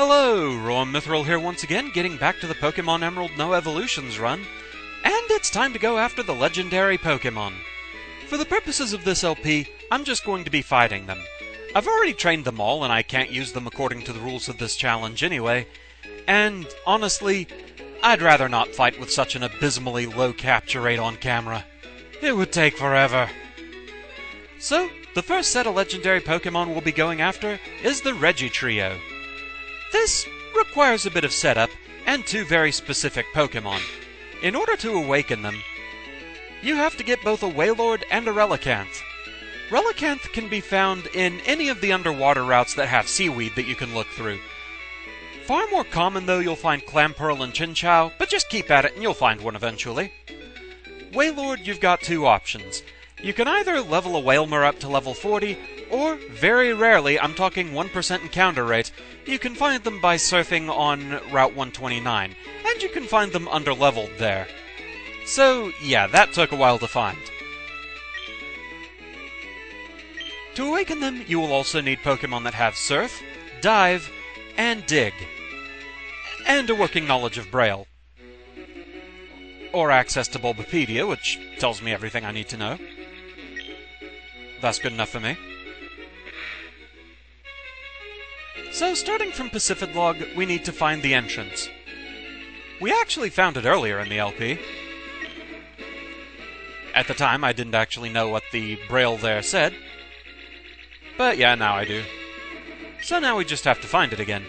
Hello, Roam Mithril here once again, getting back to the Pokemon Emerald No Evolutions run, and it's time to go after the legendary Pokemon. For the purposes of this LP, I'm just going to be fighting them. I've already trained them all, and I can't use them according to the rules of this challenge anyway, and honestly, I'd rather not fight with such an abysmally low capture rate on camera. It would take forever. So, the first set of legendary Pokemon we'll be going after is the Regi trio. This requires a bit of setup and two very specific Pokemon. In order to awaken them, you have to get both a Wailord and a Relicanth. Relicanth can be found in any of the underwater routes that have seaweed that you can look through. Far more common though, you'll find Clamperl and Chinchou, but just keep at it and you'll find one eventually. Wailord, you've got two options. You can either level a Wailmer up to level 40, or, very rarely, I'm talking 1% encounter rate, you can find them by surfing on Route 129, and you can find them underleveled there. So, yeah, that took a while to find. To awaken them, you will also need Pokemon that have Surf, Dive, and Dig, and a working knowledge of Braille. Or access to Bulbapedia, which tells me everything I need to know. That's good enough for me. So, starting from Pacifidlog, we need to find the entrance. We actually found it earlier in the LP. At the time, I didn't actually know what the Braille there said. But yeah, now I do. So now we just have to find it again.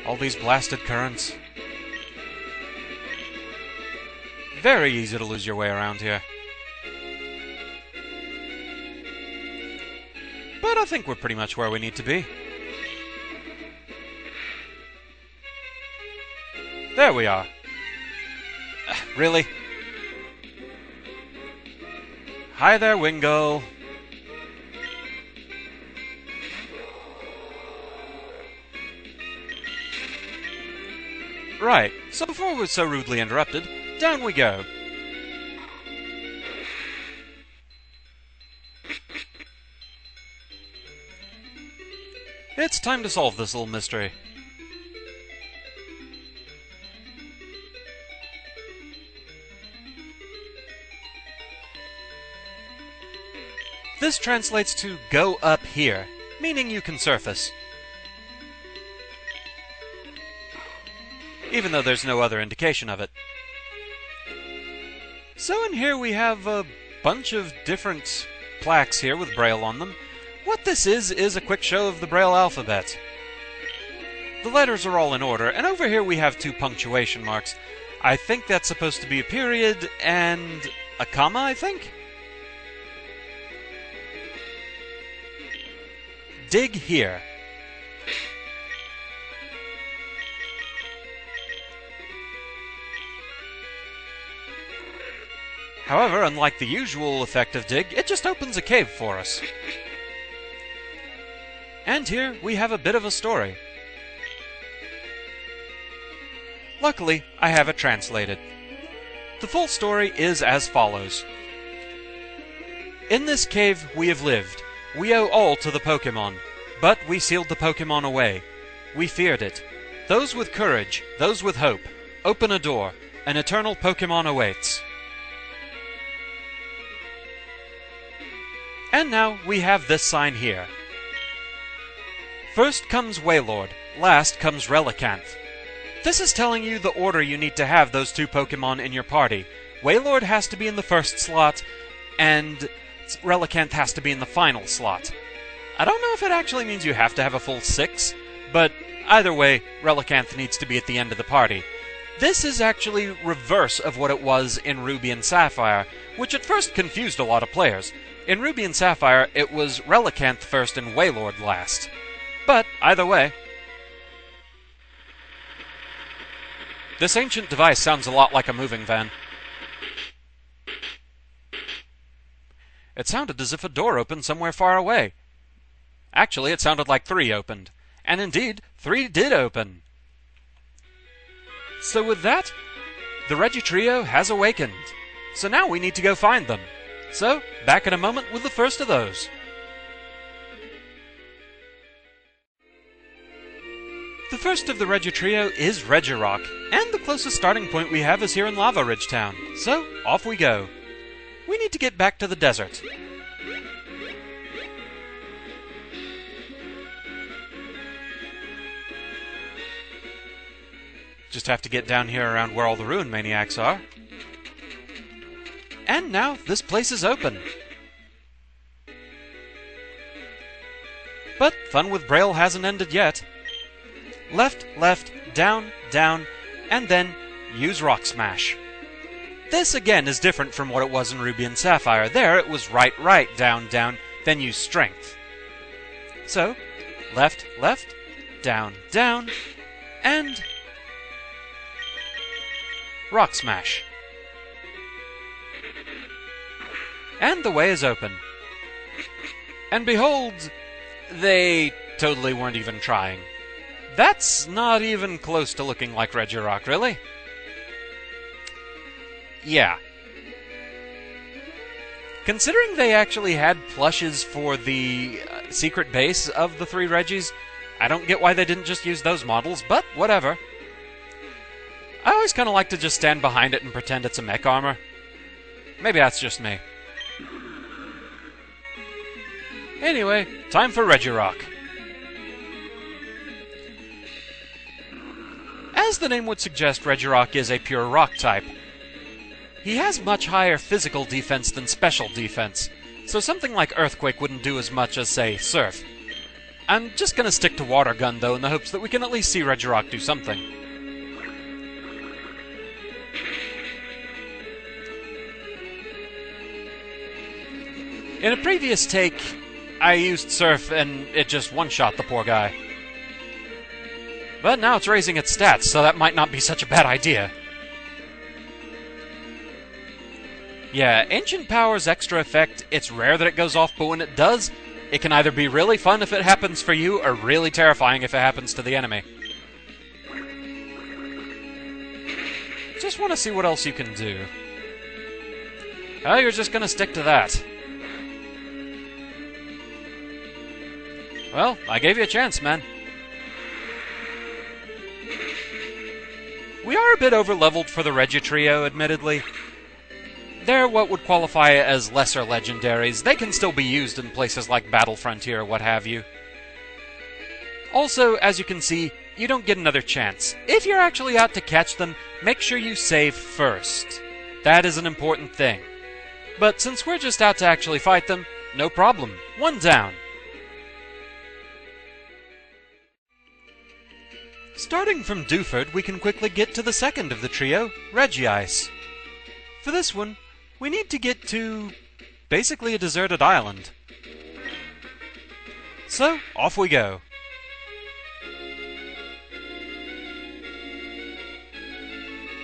All these blasted currents. Very easy to lose your way around here. But I think we're pretty much where we need to be. There we are. Really? Hi there, Wingull. Right, so before we're so rudely interrupted, down we go. It's time to solve this little mystery. This translates to go up here, meaning you can surface. Even though there's no other indication of it. So in here we have a bunch of different plaques here with Braille on them. What this is a quick show of the Braille alphabet. The letters are all in order, and over here we have two punctuation marks. I think that's supposed to be a period and a comma, I think? Dig here. However, unlike the usual effect of Dig, it just opens a cave for us. And here we have a bit of a story. Luckily, I have it translated. The full story is as follows. In this cave we have lived. We owe all to the Pokemon. But we sealed the Pokemon away. We feared it. Those with courage, those with hope, open a door. An eternal Pokemon awaits. And now we have this sign here. First comes Wailord, last comes Relicanth. This is telling you the order you need to have those two Pokemon in your party. Wailord has to be in the first slot, and Relicanth has to be in the final slot. I don't know if it actually means you have to have a full 6, but either way, Relicanth needs to be at the end of the party. This is actually reverse of what it was in Ruby and Sapphire, which at first confused a lot of players. In Ruby and Sapphire, it was Relicanth first and Wailord last. But, either way... This ancient device sounds a lot like a moving van. It sounded as if a door opened somewhere far away. Actually, it sounded like 3 opened. And indeed, 3 did open. So with that, the Regi trio has awakened. so now we need to go find them. So, back in a moment with the first of those. The first of the Regi trio is Regirock, and the closest starting point we have is here in Lava Ridge Town. So, off we go. We need to get back to the desert. Just have to get down here around where all the Ruin Maniacs are. And now, this place is open. But fun with Braille hasn't ended yet. Left, left, down, down, and then use Rock Smash. This again is different from what it was in Ruby and Sapphire. There it was right, right, down, down, then use Strength. So, left, left, down, down, and Rock Smash. And the way is open. And behold, they totally weren't even trying. That's not even close to looking like Regirock, really. Yeah. Considering they actually had plushes for the secret base of the 3 Regis, I don't get why they didn't just use those models, but whatever. I always kind of like to just stand behind it and pretend it's a mech armor. Maybe that's just me. Anyway, time for Regirock. As the name would suggest, Regirock is a pure rock type. He has much higher physical defense than special defense, so something like Earthquake wouldn't do as much as, say, Surf. I'm just gonna stick to Water Gun, though, in the hopes that we can at least see Regirock do something. In a previous take, I used Surf and it just one-shot the poor guy. But now it's raising its stats, so that might not be such a bad idea. Yeah, Ancient Power's extra effect, it's rare that it goes off, but when it does, it can either be really fun if it happens for you, or really terrifying if it happens to the enemy. Just want to see what else you can do. Oh, you're just gonna stick to that. Well, I gave you a chance, man. We are a bit over-leveled for the Regi trio, admittedly. They're what would qualify as lesser legendaries. They can still be used in places like Battle Frontier or what have you. Also, as you can see, you don't get another chance. If you're actually out to catch them, make sure you save first. That is an important thing. But since we're just out to actually fight them, no problem. 1 down. Starting from Dewford, we can quickly get to the second of the trio, Regice. For this one, we need to get to basically a deserted island. So, off we go.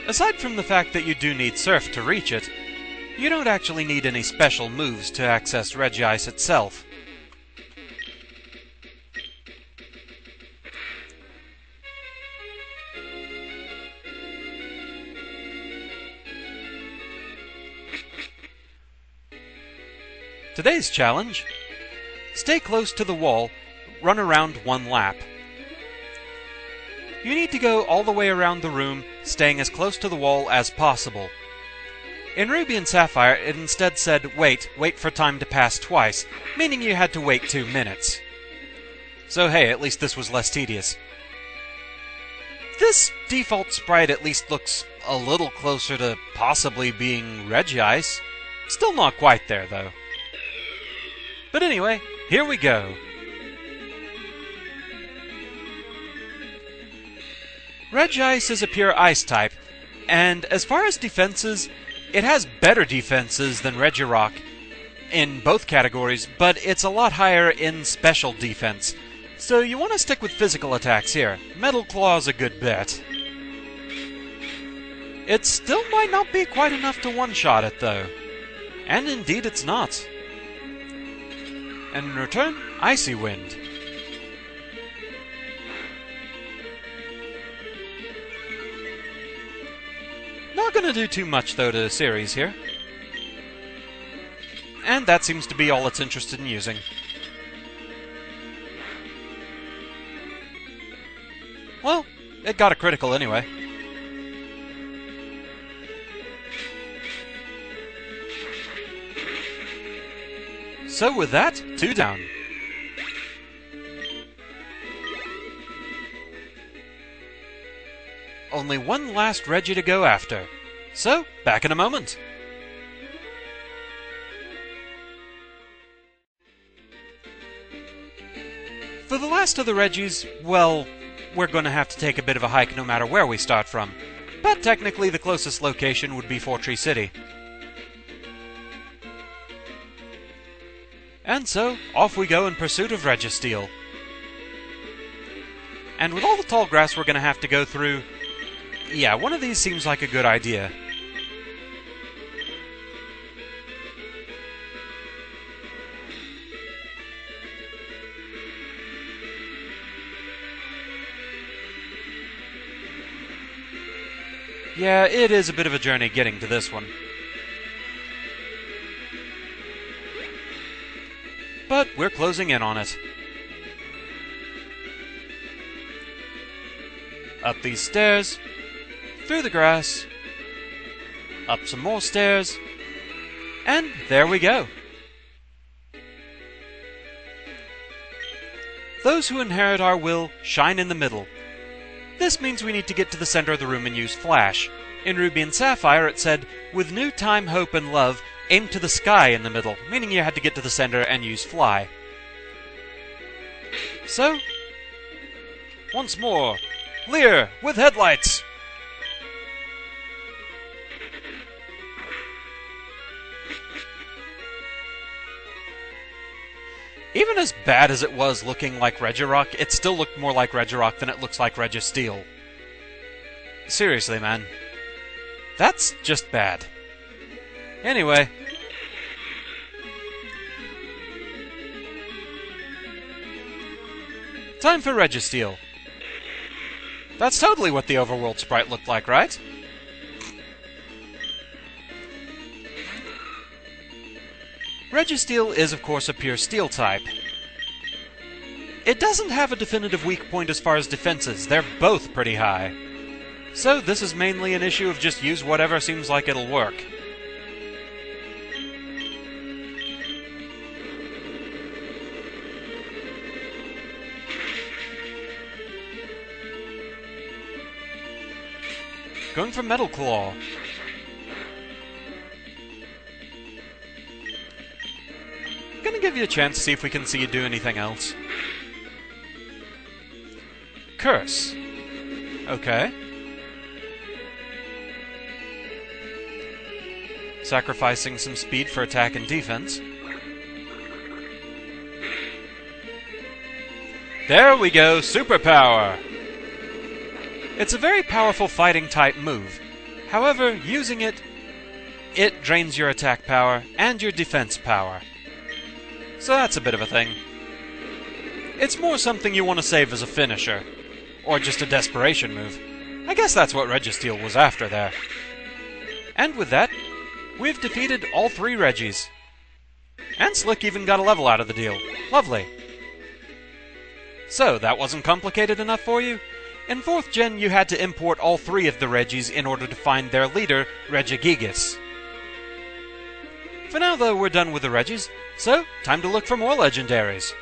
Aside from the fact that you do need Surf to reach it, you don't actually need any special moves to access Regice itself. Today's challenge: stay close to the wall, run around 1 lap. You need to go all the way around the room, staying as close to the wall as possible. In Ruby and Sapphire, it instead said, wait for time to pass twice, meaning you had to wait 2 minutes. So hey, at least this was less tedious. This default sprite at least looks a little closer to possibly being Regice. Still not quite there, though. But anyway, here we go. Regice is a pure ice type, and as far as defenses, it has better defenses than Regirock in both categories, but it's a lot higher in special defense. So you want to stick with physical attacks here. Metal Claw's a good bet. It still might not be quite enough to one-shot it, though. And indeed it's not. And in return, Icy Wind. Not gonna do too much, though, to Ceres here. and that seems to be all it's interested in using. Well, it got a critical anyway. So with that, 2 down. Only one last Regi to go after. So, back in a moment. For the last of the Regis, well, we're going to have to take a bit of a hike no matter where we start from. But technically the closest location would be Fortree City. And so, off we go in pursuit of Registeel. And with all the tall grass we're going to have to go through, yeah, one of these seems like a good idea. Yeah, it is a bit of a journey getting to this one. But we're closing in on it. Up these stairs, through the grass, up some more stairs, and there we go. Those who inherit our will shine in the middle. This means we need to get to the center of the room and use Flash. In Ruby and Sapphire it said, with new time, hope, and love, aim to the sky in the middle, meaning you had to get to the center and use Fly. So, once more, Lear with headlights! Even as bad as it was looking like Regirock, it still looked more like Regirock than it looks like Registeel. Seriously, man. That's just bad. Anyway. Time for Registeel. That's totally what the overworld sprite looked like, right? Registeel is, of course, a pure steel type. It doesn't have a definitive weak point as far as defenses, they're both pretty high. So this is mainly an issue of just use whatever seems like it'll work. Going for Metal Claw. Gonna give you a chance to see if we can see you do anything else. Curse. Okay. Sacrificing some speed for attack and defense. There we go, Superpower! It's a very powerful fighting type move. However, using it drains your attack power and your defense power. So that's a bit of a thing. It's more something you want to save as a finisher. Or just a desperation move. I guess that's what Registeel was after there. And with that, we've defeated all 3 Regis. And Slick even got a level out of the deal. Lovely. So, that wasn't complicated enough for you? In 4th Gen, you had to import all 3 of the Regis in order to find their leader, Regice. For now, though, we're done with the Regis, so time to look for more legendaries.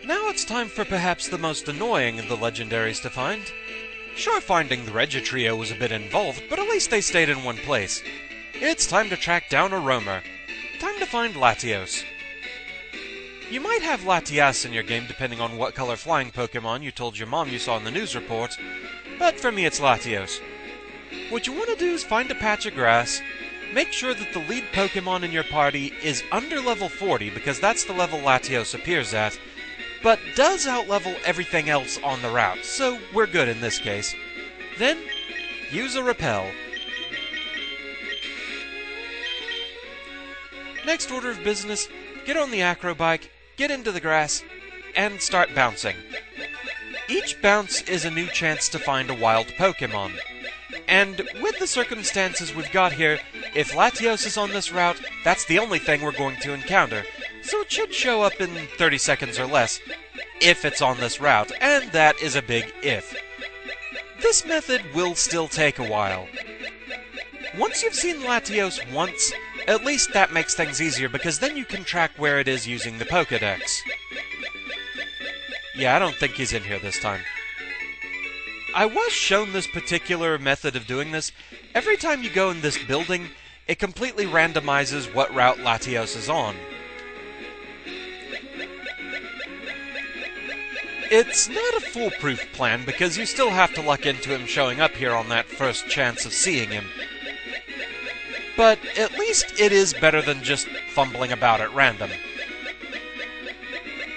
Now it's time for perhaps the most annoying of the legendaries to find. Sure, finding the Regi trio was a bit involved, but at least they stayed in one place. It's time to track down a roamer. Time to find Latios. You might have Latias in your game depending on what color flying Pokémon you told your mom you saw in the news report, but for me it's Latios. What you want to do is find a patch of grass, make sure that the lead Pokémon in your party is under level 40 because that's the level Latios appears at, but does outlevel everything else on the route, so we're good in this case. Then, use a Repel. Next order of business, get on the acro bike, get into the grass, and start bouncing. Each bounce is a new chance to find a wild Pokémon. And with the circumstances we've got here, if Latios is on this route, that's the only thing we're going to encounter. So it should show up in 30 seconds or less, if it's on this route, and that is a big if. This method will still take a while. Once you've seen Latios once, at least that makes things easier, because then you can track where it is using the Pokédex. Yeah, I don't think he's in here this time. I was shown this particular method of doing this. Every time you go in this building, it completely randomizes what route Latios is on. It's not a foolproof plan, because you still have to luck into him showing up here on that first chance of seeing him. But at least it is better than just fumbling about at random.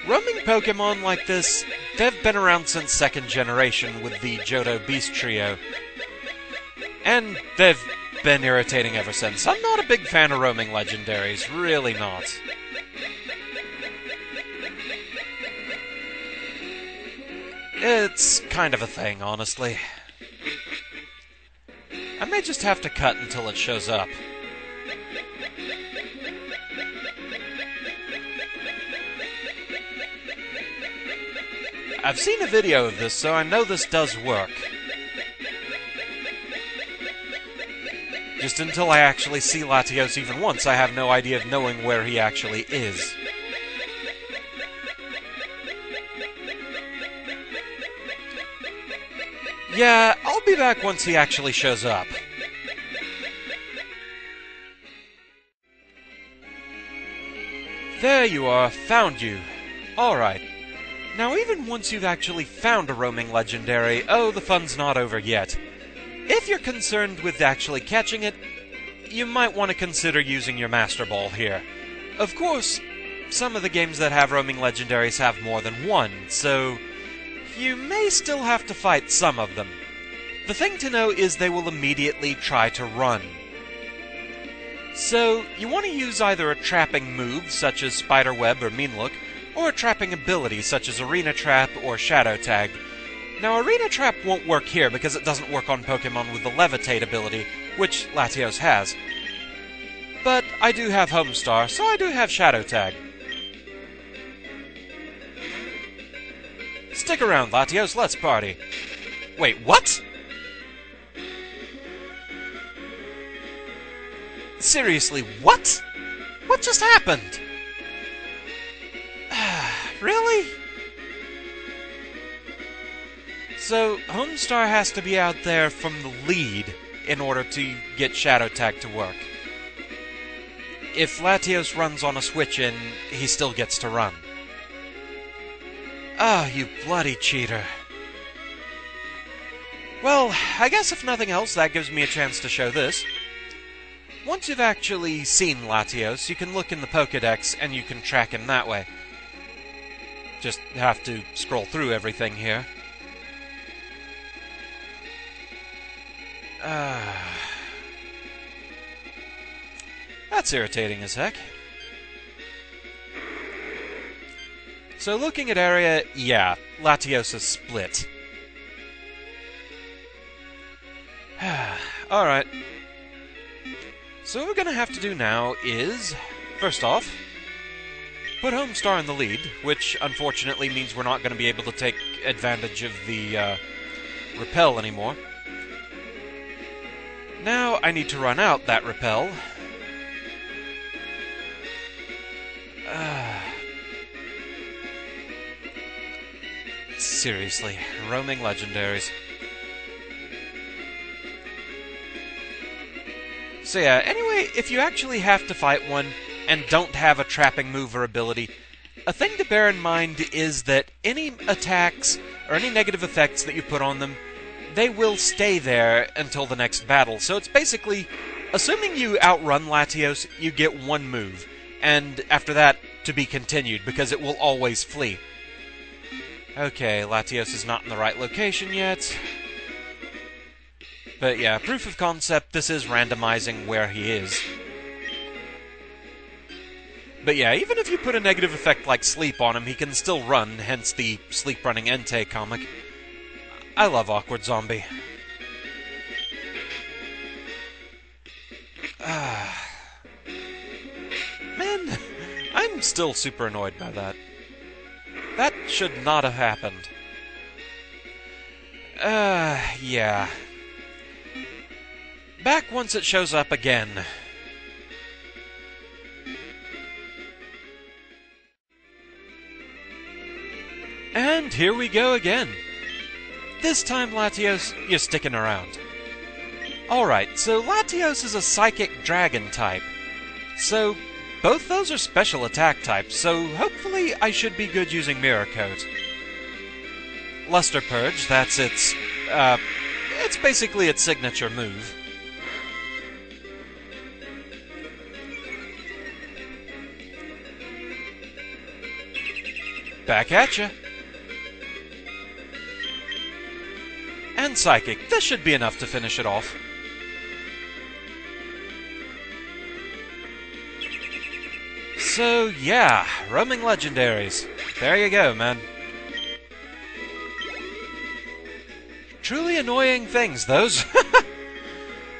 Roaming Pokemon like this, they've been around since 2nd generation with the Johto Beast Trio. And they've been irritating ever since. I'm not a big fan of roaming legendaries, really not. It's kind of a thing, honestly. I may just have to cut until it shows up. I've seen a video of this, so I know this does work. Just until I actually see Latios even once, I have no idea of knowing where he actually is. Yeah, I'll be back once he actually shows up. There you are, found you. Alright. Now even once you've actually found a roaming legendary, oh, the fun's not over yet. If you're concerned with actually catching it, you might want to consider using your Master Ball here. Of course, some of the games that have roaming legendaries have more than one, so you may still have to fight some of them. The thing to know is they will immediately try to run. So, you want to use either a trapping move, such as Spider Web or Mean Look, or a trapping ability, such as Arena Trap or Shadow Tag. Now, Arena Trap won't work here because it doesn't work on Pokemon with the Levitate ability, which Latios has. But I do have Homestar, so I do have Shadow Tag. Stick around, Latios, let's party. Wait, what? Seriously, what? What just happened? Really? So, Homestar has to be out there from the lead in order to get Shadow Tag to work. If Latios runs on a switch-in, he still gets to run. Ah, you bloody cheater. Well, I guess if nothing else, that gives me a chance to show this. Once you've actually seen Latios, you can look in the Pokédex and you can track him that way. Just have to scroll through everything here. That's irritating as heck. So looking at area, yeah, Latios is split. Alright. So what we're going to have to do now is, first off, put Homestar in the lead, which unfortunately means we're not going to be able to take advantage of the repel anymore. Now I need to run out that repel. Seriously, roaming legendaries. So yeah, anyway, if you actually have to fight one and don't have a trapping move or ability, a thing to bear in mind is that any attacks or any negative effects that you put on them, they will stay there until the next battle. So it's basically, assuming you outrun Latios, you get one move, and after that, to be continued, because it will always flee. Okay, Latios is not in the right location yet. But yeah, proof of concept, this is randomizing where he is. But yeah, even if you put a negative effect like sleep on him, he can still run, hence the sleep running Entei comic. I love Awkward Zombie. Man, I'm still super annoyed by that. That should not have happened. Yeah. Back once it shows up again. And here we go again. This time, Latios, you're sticking around. Alright, so Latios is a psychic dragon type. So, both those are special attack types, so hopefully I should be good using Mirror Coat. Luster Purge, that's it's basically its signature move. Back at ya. And Psychic, this should be enough to finish it off. So, yeah, roaming legendaries. There you go, man. Truly annoying things, those.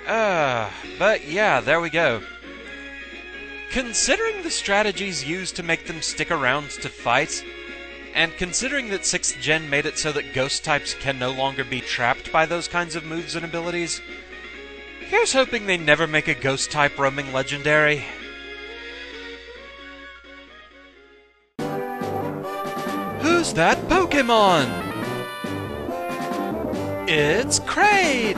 But yeah, there we go. Considering the strategies used to make them stick around to fight, and considering that 6th Gen made it so that ghost types can no longer be trapped by those kinds of moves and abilities, here's hoping they never make a ghost type roaming legendary. Who's that Pokémon? It's Kraid!